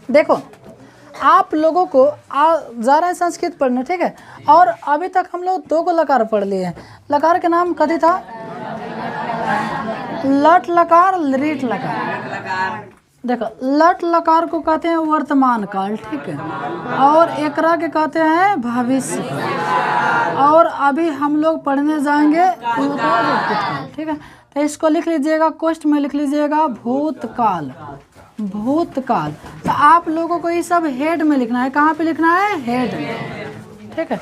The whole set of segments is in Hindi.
देखो आप लोगों को जा रहे हैं संस्कृत पढ़ने, ठीक है, और अभी तक हम लोग 2 को लकार पढ़ लिए हैं। लकार के नाम कथी था? लट लकार, रीट लकार। देखो लट लकार को कहते हैं वर्तमान काल, ठीक है, और एकरा के कहते हैं भविष्य काल, और अभी हम लोग पढ़ने जाएंगे भूतकाल, ठीक है। तो इसको लिख लीजिएगा, कोष्ठ में लिख लीजिएगा भूतकाल, भूतकाल। तो आप लोगों को ये सब हेड में लिखना है। कहाँ पे लिखना है? हेड में, ठीक है,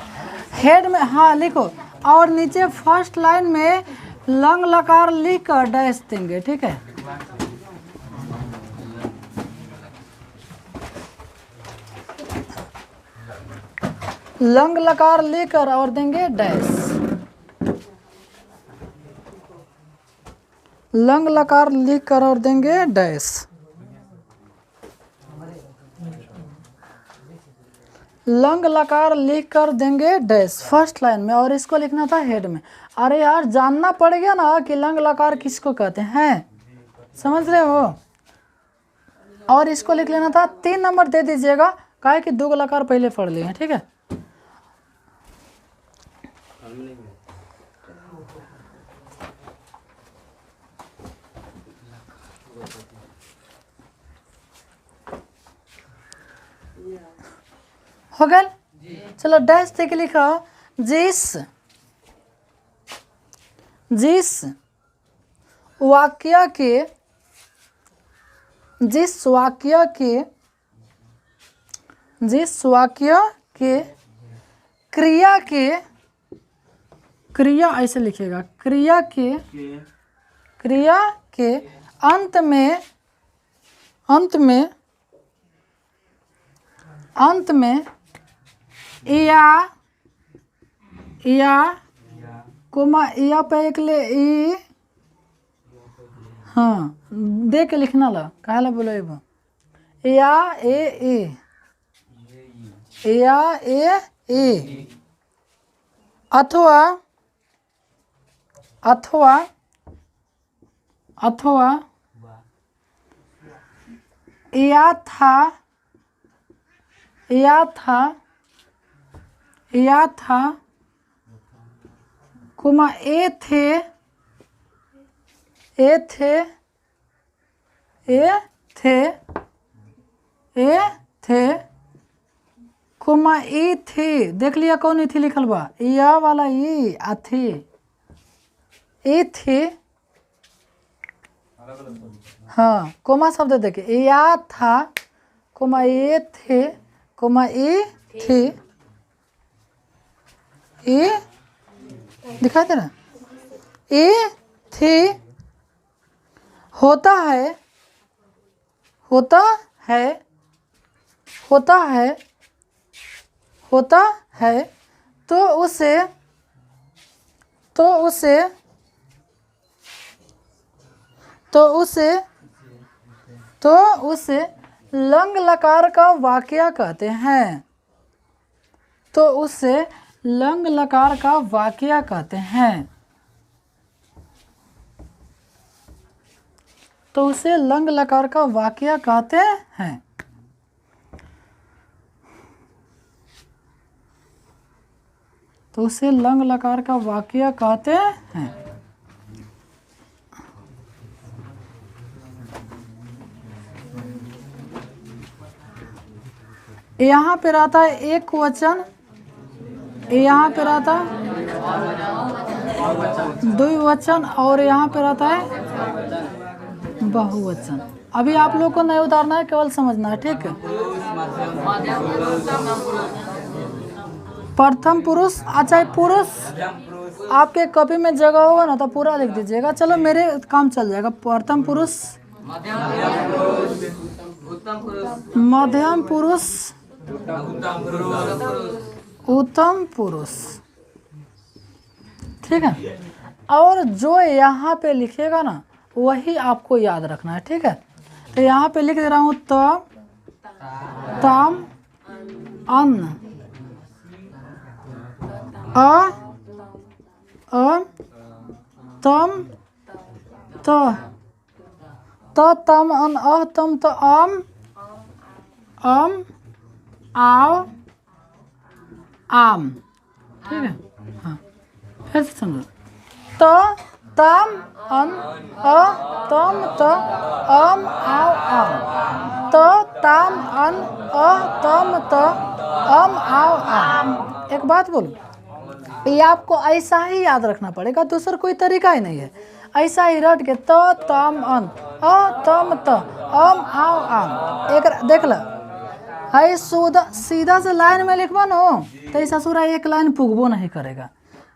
हेड में, हाँ लिखो। और नीचे फर्स्ट लाइन में लंग लकार लिख कर डैश देंगे, ठीक है। लंग लकार लेकर और देंगे डैश, लंग लकार लिखकर और देंगे डैश, लंग लकार लिखकर देंगे डैश फर्स्ट लाइन में, और इसको लिखना था हेड में। अरे यार जानना पड़ गया ना कि लंग लकार किसको कहते हैं, समझ रहे हो? और इसको लिख लेना था, 3 नंबर दे दीजिएगा, काहे कि 2 लकार पहले पढ़ लिए हैं, ठीक है। हो गया? चलो डैश देख लिखो, जिस वाक्य के, जिस वाक्य के क्रिया ऐसे लिखेगा, क्रिया के अंत में या कोमा या पे एक ले ई, हाँ दे के लिखना ला, कहा ला बोलो एबो, या ए अथवा या था कुमा ए थे कुमा ई थी, देख लिया कौन ई थी लिखल बा, या वाला ई अथी, ई थी, हाँ कोमा शब्द देखिए, या था कोमा ये थे कोमा ई थी, ई दिखाई दे रहा, ई थी, होता है तो उसे लंग लकार का वाक्य कहते हैं, तो उसे लंग लकार का वाक्य कहते हैं, तो उसे लंग लकार का वाक्य कहते हैं। तो उसे लंग लकार का वाक्य कहते हैं। यहाँ पे रहता है एक वचन, यहाँ पे रहता है द्विवचन, और यहाँ पे रहता है बहुवचन। अभी आप लोग को नहीं उतारना है, केवल समझना है, ठीक है। प्रथम पुरुष, अच्छा पुरुष आपके कॉपी में जगह होगा ना तो पूरा लिख दीजिएगा, चलो मेरे काम चल जाएगा। प्रथम पुरुष, मध्यम पुरुष, उत्तम पुरुष, ठीक है। और जो यहाँ पे लिखेगा ना वही आपको याद रखना है, ठीक है। तो यहाँ पे लिख दे रहा हूँ तम अन्न, तम तम अन तम तो आम आओ आम। ठीक है, हाँ फिर से समझो। त तम अन अ तम त अम आओ आम। त तम अन अ तम त अम आओ आम। एक बात बोलो, ये आपको ऐसा ही याद रखना पड़ेगा, दूसरा कोई तरीका ही नहीं है। ऐसा ही रट के त तम अन अ तम त अम आओ आम। एक देख ल, है सीधा से लाइन में लिखबो न तो ससुरा एक लाइन पुगबो नहीं करेगा,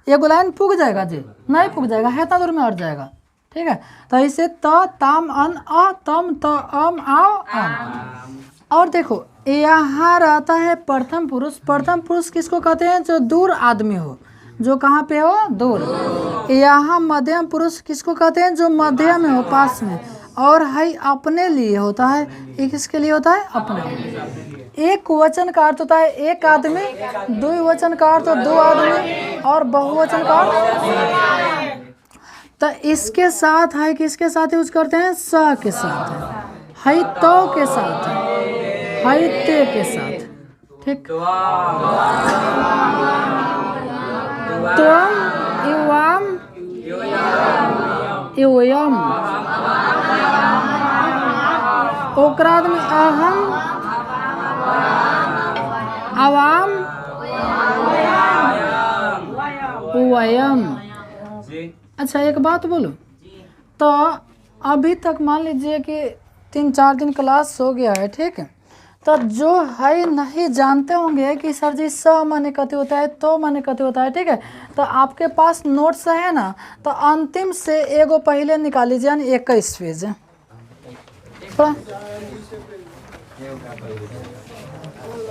एगो लाइन पुग जाएगा जी, नहीं पुग जाएगा, है दूर में हट जाएगा। ठीक है, तो ऐसे त तम अन अ तम त अम आओ आम। और देखो यहाँ रहता है प्रथम पुरुष। प्रथम पुरुष किसको कहते हैं? जो दूर आदमी हो, जो कहाँ पे हो? दूर। यहाँ मध्यम पुरुष किसको कहते हैं? जो मध्य में हो, पास में। और है अपने लिए होता है, ये किसके लिए होता है? अपने। एक वचन का अर्थ होता है एक आदमी, द्विवचन का अर्थ दो आदमी, और बहुवचन का अर्थ। तो इसके साथ है, किसके साथ यूज करते हैं? स के साथ है तो के साथ है ते के साथ। ठीक, त्वम इवाम इवयम। ओकराद में अहम अवाम वयम। अच्छा एक बात बोलो, तो अभी तक मान लीजिए कि 3-4 दिन क्लास हो गया है, ठीक है, तो जो है नहीं जानते होंगे कि सर जी स माने कथी होता है, तो माने कथी होता है, ठीक है, तो आपके पास नोट्स है ना, तो अंतिम से एगो पहले निकाल लीजिए, 21 पेज।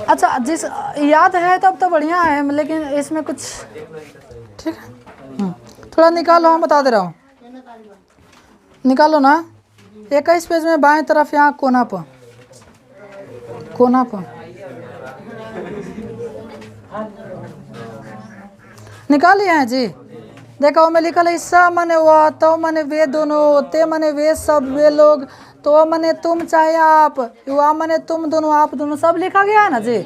अच्छा जिस याद है तब तो बढ़िया है, लेकिन इसमें कुछ ठीक है, थोड़ा निकालो, हम बता दे रहा हूँ, निकालो ना। 21 पेज में बाएं तरफ यहाँ कोना पर निकालिए हैं जी। देखो मैं लिखल है स माने वह, तो माने वे दोनों, ते माने वे सब वे लोग, तो माने तुम चाहे आप, युवा माने तुम दोनों आप दोनों, सब लिखा गया है ना जी।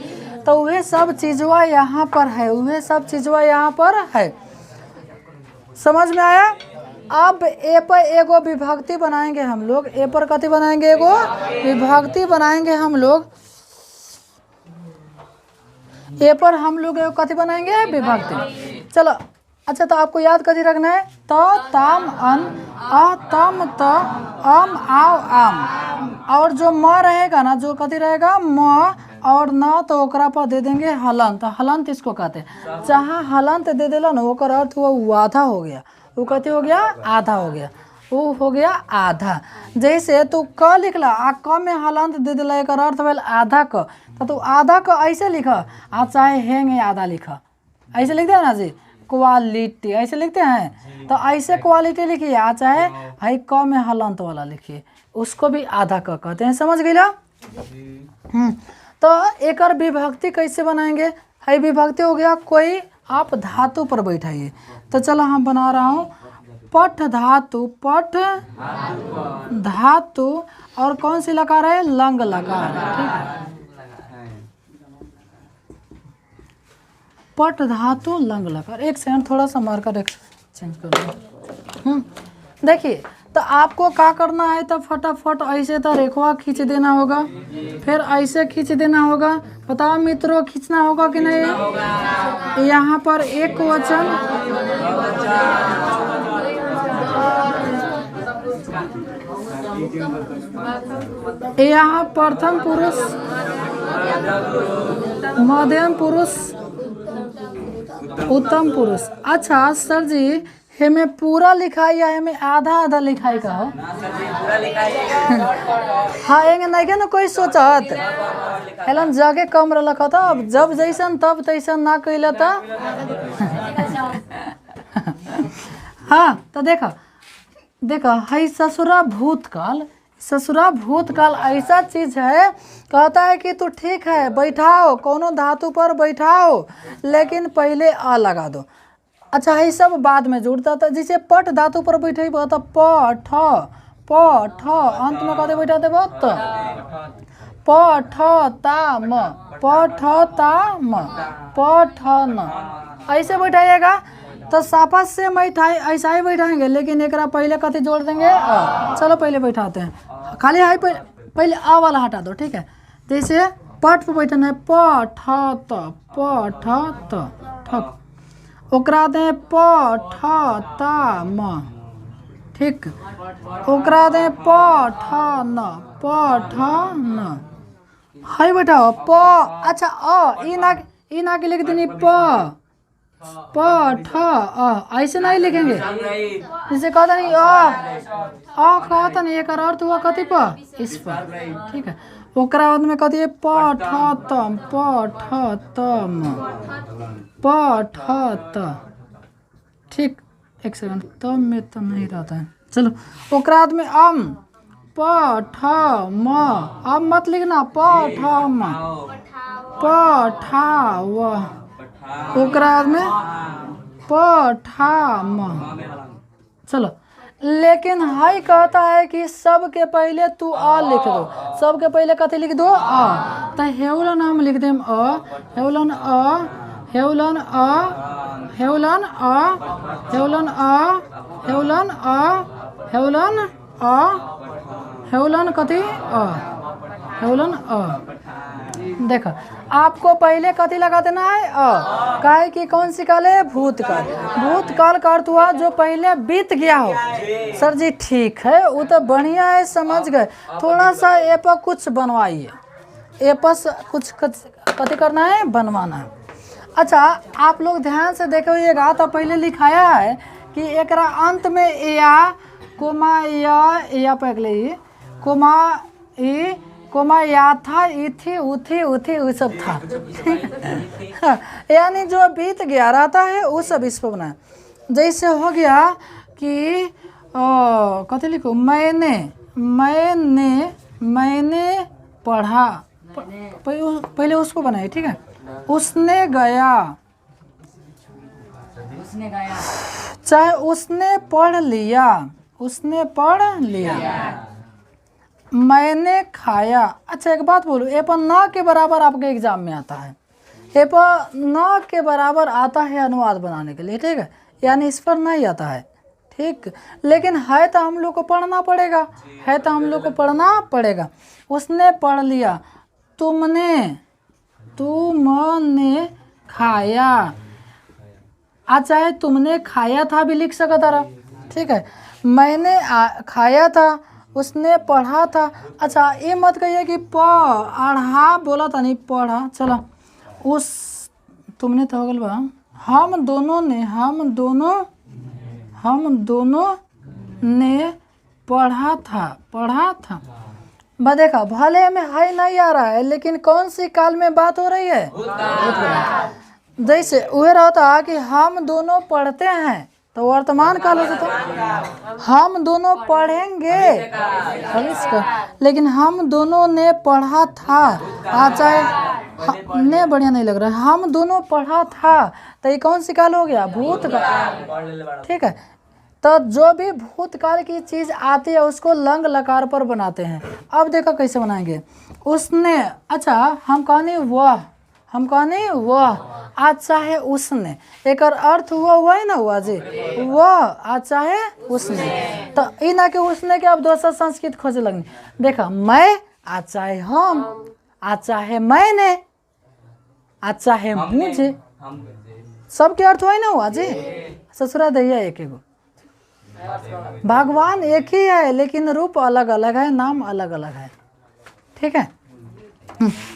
तो वह सब चीजवा यहाँ पर है, वह सब चीजवा यहाँ पर है। समझ में आया? अब ए पर एगो विभक्ति बनाएंगे हम लोग। ए पर कथी बनाएंगे? एगो विभक्ति बनाएंगे हम लोग। ए पर हम लोग एगो कथी बनाएंगे? विभक्ति। चलो अच्छा, तो आपको याद कथी रखना है? त तम अन अ तम त अम आओ आम। और जो म रहेगा ना, जो कथी रहेगा? म और न, तो ओकरा पर दे देंगे हलंत। हलंत इसको कहते हैं। जहाँ हलंत दे देला ना, ओकर अर्थ हुआ आधा हो गया। वो कथी हो गया? आधा हो गया। वो हो गया आधा। जैसे तू क लिखला आ क में हलंत दे दिला, एक अर्थ भेल आधा क, तो तू आधा क ऐसे लिख, आ चाहे हेंगे आधा लिख, ऐसे लिखते हैं ना जी, क्वालिटी ऐसे लिखते हैं, तो ऐसे क्वालिटी लिखिए, आ चाहे है क में हलंत वाला लिखिए, उसको भी आधा क कहते हैं। समझ गई? तो एक और विभक्ति कैसे बनाएंगे? है विभक्ति हो गया कोई आप धातु पर बैठाइए। तो चलो हम बना रहा हूँ पठ धातु, पठ धातु, और कौन सी लकार है? लंग लकार। ठीक, पठ धातु लंग लकार। एक सेकंड, थोड़ा सा मार्कर चेंज कर दो। देखिए, तो आपको क्या करना है? तो फटाफट ऐसे तो रेखवा खींच देना होगा, फिर ऐसे खींच देना होगा। बताओ मित्रों, खींचना होगा कि नहीं? यहाँ पर एक वचन, यहाँ प्रथम पुरुष, मध्यम पुरुष, उत्तम पुरुष। अच्छा सर जी, हमें पूरा लिखाई या हमें आधा आधा लिखाई का हो? हाँ एंगे नहीं के ना कोई सोचत हेलन जगह कम रखा था, अब जब जैसन तब तैसन ना कैला था। हाँ तो देखा देखा है ससुरा भूतकाल। ससुरा भूतकाल ऐसा चीज है, कहता है कि तू ठीक है बैठाओ, कोनो धातु पर बैठाओ, लेकिन पहले आ लगा दो। अच्छा है सब बाद में जुड़ता था। जैसे पट धातु पर बैठे तो प ठ अंत में कहते बैठा दे पठताम, पठताम, पठन, ऐसे बैठाइएगा। तो साफा से बैठाए ऐसा ही बैठाएंगे, लेकिन एक पहले कथी जोड़ देंगे अ। चलो पहले बैठाते हैं, खाली हाई पहले आ वाला हटा दो, ठीक है। जैसे पठ पे बैठना है, पठत, पठत, ठक, ओकरा दे पठताम, ठीक, ओकरा दे पठन, पठन, हाई बैठाओ प, अच्छा ई ना के लिख देनी प, ठ ऐसे नहीं लिखेंगे, जैसे कहता नहीं कहता नहीं, एक अर्थ हुआ कथी पर, इस पर, ठीक है। ओकरा बाद में कथी है, पठतम, पठतम, पठत, ठीक। एक सेकंड, तब में तो नहीं रहता है, चलो। ओकरा बाद में पठम, अब मत लिखना, पठम, पठाव, ओकरा बाद में पठाम, चलो। लेकिन हाई कहता है कि सबके पहले तू आ लिख दो, सबके पहले कथी लिख दो आ, तो हेवलन हम लिख देम अ, हेवलन अ, हेवलन अ, हेवलन अ, हेवलन अ, हेवलन अ, हेवलन अ, हेवलन कथी अ, हेवलन अ। देखो आपको पहले कथी लगा देना है अ, काहे कि कौन सी काल है, भूतकाल। भूतकाल का अर्थ हुआ जो पहले बीत गया हो। सर जी ठीक है, वो तो बढ़िया है, समझ गए। थोड़ा सा ए पर कुछ बनवाइए, ए पर कुछ कथी करना है, बनवाना है। अच्छा आप लोग ध्यान से देखिएगा, तो पहले लिखाया है कि एक अंत में या कोमा या पे अगले कोमा ई कोमा या था, इथी उथी उथी वो सब था, यानी जो बीत गया रहता है वो सब इस पर बनाए। जैसे हो गया कि कथी लिखो, मैंने मैंने मैंने पढ़ा, पहले उसको बनाए, ठीक है। उसने गया, चाहे उसने पढ़ लिया, उसने पढ़ लिया। मैंने खाया, अच्छा एक बात बोलूँ, ए पर न के बराबर आपके एग्जाम में आता है, ए पर न के बराबर आता है अनुवाद बनाने के लिए, ठीक है। यानी इस पर नहीं आता है, ठीक। लेकिन है तो हम लोग को पढ़ना पड़ेगा, है तो हम लोग को पढ़ना पड़ेगा। उसने पढ़ लिया, तुमने खाया, चाहे तुमने खाया था भी लिख सकता रहा, ठीक है। मैंने खाया था, उसने पढ़ा था। अच्छा ये मत कहिए कि पढ़ा बोला था, नहीं पढ़ा, चलो। उस तुमने तो हो गल बा, हम दोनों ने पढ़ा था। बा देखा भले में हाई नहीं आ रहा है, लेकिन कौन सी काल में बात हो रही है, जैसे वह रहता कि हम दोनों पढ़ते हैं तो वर्तमान काल हो जाता, हम दोनों पढ़ेंगे भविष्य का, लेकिन हम दोनों ने पढ़ा था, चाहे ने बढ़िया नहीं लग रहा है, हम दोनों पढ़ा था, तो ये कौन सी काल हो गया, भूतकाल, ठीक है। तो जो भी भूतकाल की चीज़ आती है उसको लंग लकार पर बनाते हैं। अब देखो कैसे बनाएंगे, उसने, अच्छा हम कहने वह, अच्छा है उसने, एक अर्थ हुआ है ना, हुआ जी वह, अच्छा है उसने। तो ई ना कि उसने के अब दोसर संस्कृत खोजे लगनी, देखा मैं, अच्छा है हम, अच्छा है मैंने, अच्छा है मुझे, सबके अर्थ हुआ ना, हुआ जी। ससुरा दैया एक एगो, भगवान एक ही है लेकिन रूप अलग अलग है, नाम अलग अलग है, ठीक है।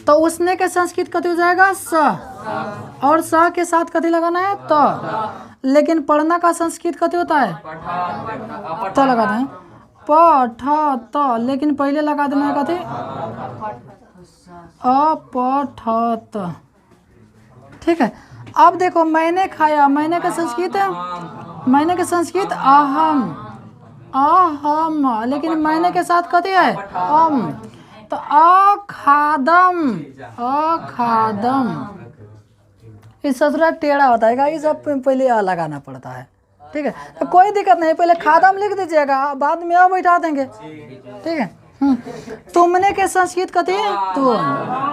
तो उसने के संस्कृत कथी हो जाएगा, स, और स के साथ कथी लगाना है, त। लेकिन पढ़ना का संस्कृत कथी होता है, त लगाते हैं, पठ त, लेकिन पहले लगा देना है कथी, अपठत, ठीक है। अब देखो मैंने खाया, मैंने का संस्कृत है, मैंने के संस्कृत अहम, लेकिन मैंने के साथ कथी है, तो अखादम, इस ससुरा टेढ़ा होता है, ये सब पहले आ लगाना पड़ता है, ठीक है। तो कोई दिक्कत नहीं, पहले खादम लिख दीजिएगा, बाद में बैठा देंगे, ठीक है। तुमने के संस्कृत कथी तो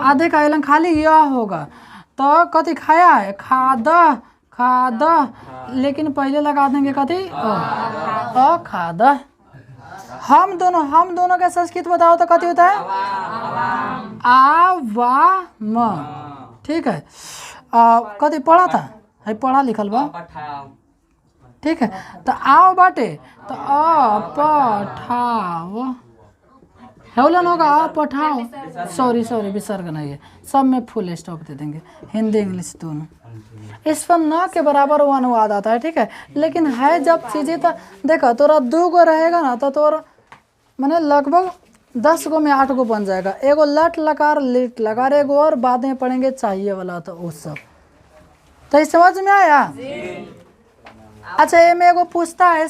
आधे का एलन खाली यह होगा तो कथी खाया है खाद खाद, लेकिन पहले लगा देंगे कथी खाद। हम दोनों का संस्कृत बताओ तो कथी होता है आवाम, ठीक है। कथी पढ़ा था है पढ़ा लिखल बा, ठीक है। तो आओ बाटे तो पठाओ हेवलन होगा पठाओ, सॉरी विसर्ग नहीं है, सब में फुल स्टॉप दे देंगे, हिंदी इंग्लिश दोनों। इस पर न के बराबर वो अनुवाद आता है, ठीक है। लेकिन है जब चीज़ें तो देखो तोरा 2 गो रहेगा ना तो तोरा मैंने लगभग 10 गो में 8 गो बन जाएगा। एगो लट लकार लिट लकार, एगो और बाद में पढ़ेंगे चाहिए वाला, तो वो सब तो इस समझ में आया। अच्छा ये में एगो पूछता है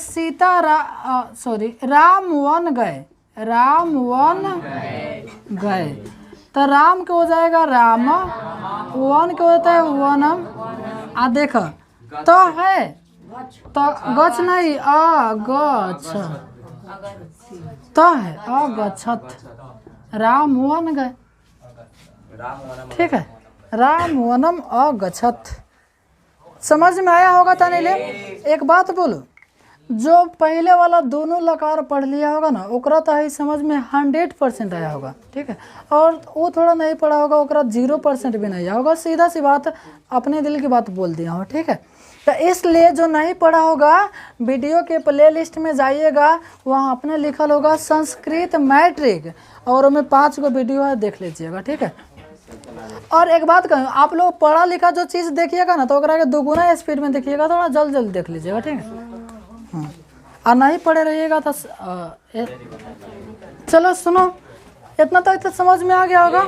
राम वन गए, राम वन गए, तो राम के हो जाएगा राम, वन के होता है वनम। देखो तो है तो गछ नहीं गछ, तो है अगछत, राम वन गए, ठीक है, राम वनम अगछत। समझ में आया होगा तने ले। एक बात बोलो, जो पहले वाला दोनों लकार पढ़ लिया होगा ना ओकरा तो ही समझ में 100% आया होगा, ठीक है। और वो थोड़ा नहीं पढ़ा होगा ओकरा 0% भी नहीं आया होगा। सीधा सी बात अपने दिल की बात बोल दिया हो, ठीक है। तो इसलिए जो नहीं पढ़ा होगा वीडियो के प्लेलिस्ट में जाइएगा, वहाँ अपने लिखल होगा संस्कृत मैट्रिक, और उसमें 5 गो वीडियो है, देख लीजिएगा, ठीक है। और एक बात कहूँ, आप लोग पढ़ा लिखा जो चीज़ देखिएगा ना तो ओकरा के 2 गुना स्पीड में देखिएगा, थोड़ा जल्द देख लीजिएगा, ठीक है। और नहीं पढ़े रहिएगा तो चलो सुनो, इतना तक तो समझ में आ गया होगा।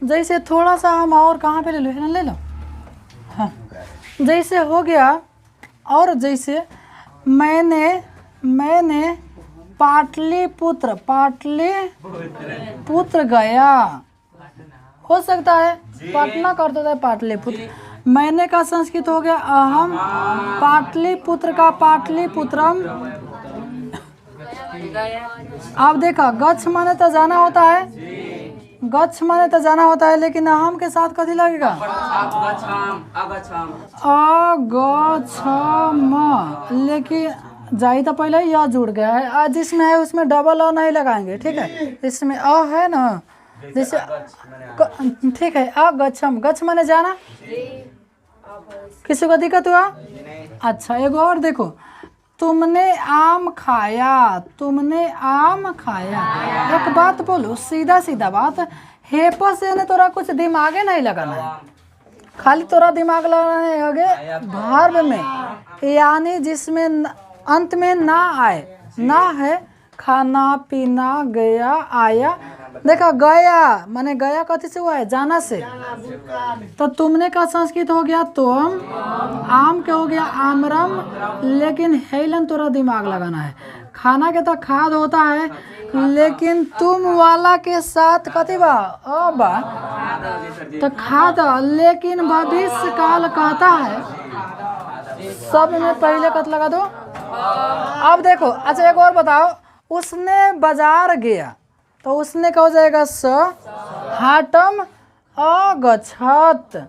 जैसे थोड़ा सा हम और कहाँ पे ले लो हाँ, जैसे हो गया, और जैसे मैंने पाटलिपुत्र गया, हो सकता है पटना करता है पाटलिपुत्र। मैंने का संस्कृत हो गया अहम, पाटलिपुत्र का पाटलिपुत्रम। अब देखा गच्छ माने तो जाना होता है, गच्छ माने तो जाना होता है, लेकिन अहम के साथ कथी लगेगा अगछम, लेकिन जाई तो पहले यह जुड़ गया है, जिसमें है उसमें डबल अ नहीं लगाएंगे, ठीक है। इसमें अ है ना, जैसे ठीक है अगछम, गच्छ माने जाना। किसी को दिक्कत हुआ? अच्छा एक और देखो, तुमने आम खाया, तुमने आम खाया। एक बात बोलो, सीधा बात, हेपा से ने तोरा कुछ दिमागे नहीं लगाना है, खाली तोरा दिमाग लगाना है आगे भार्ब में, यानी जिसमें अंत में ना आए, ना है खाना पीना गया आया। देखा गया माने गया कथी से हुआ है जाना से, तो तुमने का संस्कृत हो गया तुम, आम के हो गया आमरम, लेकिन हेलन तोरा दिमाग लगाना है। खाना के तो खाद होता है, लेकिन तुम वाला के साथ कथी बा तो खाद, लेकिन भविष्य काल कहता है, सब में पहले कथ लगा दो। अब देखो अच्छा एक और बताओ, उसने बाजार गया, तो उसने क्या हो जाएगा स, हाटम अगछत,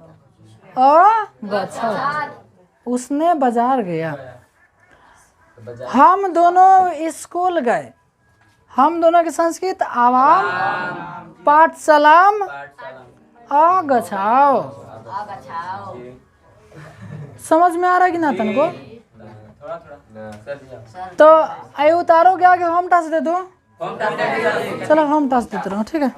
उसने बाजार गया। हम दोनों स्कूल गए, हम दोनों की संस्कृत आवाम, पाठशालाम अगछाओ। समझ में आ रहा है कि ना तनको? तो आई उतारो क्या कि होम टास्क दे दो, चलो होम टास्क देते रहो, ठीक है।